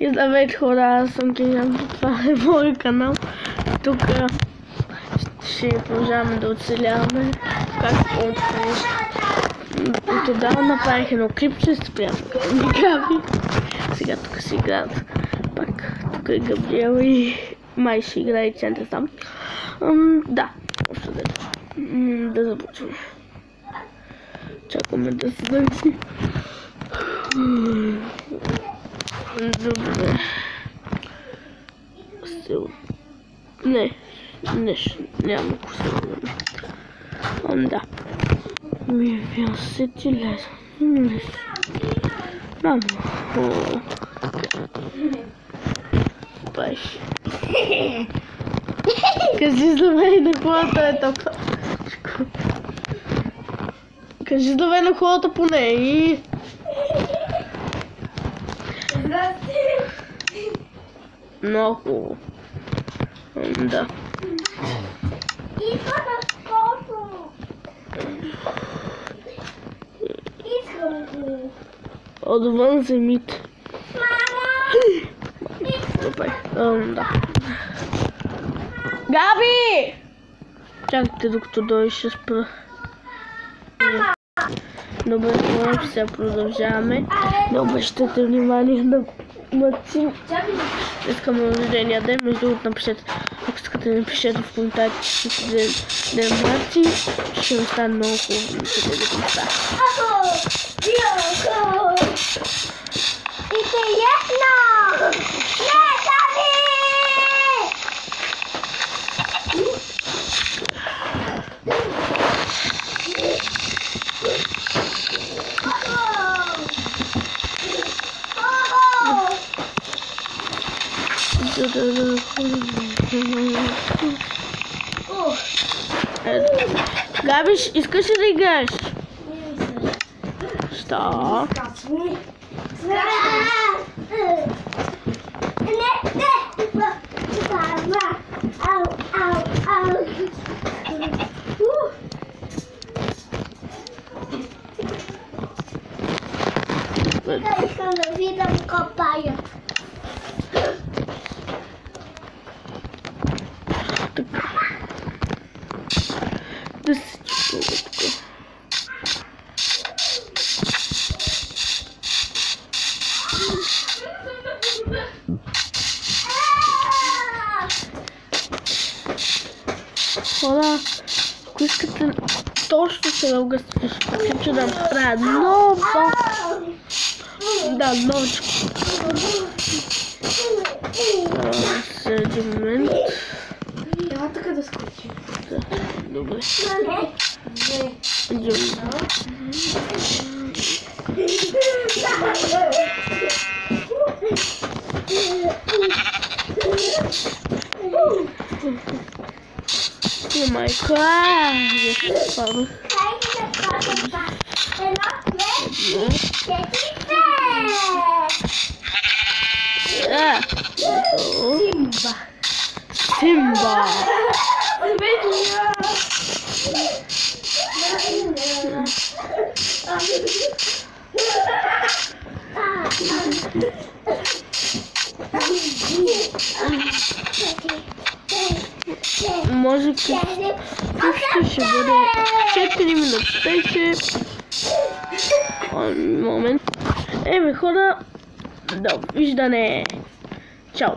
И здравейте хора, аз съм Кирил, това е мой канал. Тук ще продължаваме да оцеляваме, както тогава направих едно клипче с приятелката ми Габи. Сега тук си играят пак. Тук е Габриела и май ще играе и център там. Да, още да започваме. Чакаме да се дърси. Добре. Не, няма кусове. Да. Ми вие сети леза. Мамо. Баш. Кажи здравей на хората е така. Кажи здравей на хората поне и... Много хубаво. Да. Искам на ското. Искам го. Отвън вземите. Мама! Добре. Да. Габи! Чакайте докато дойде ще спра. Добре, това сега продължаваме. Не обръщате внимание на Маци. Искам рождения ден, между другото напишете, ако искате да напишете в коментарите, че ще ден Маци, ще ми стане много хубаво да се да коментар. Интересно! Не, Габи! Габи, искаш ли да играеш? Що? Искам да видам копая. Да се чупува тук. Хора, ако искате точно сега угъстите, ще да направя ново. Да, новичко. След един момент. Няма така да скочи. Добре. Oh my god! Simba! Може би ще бъде 4 минути. Момент. Хора, довиждане. Чао.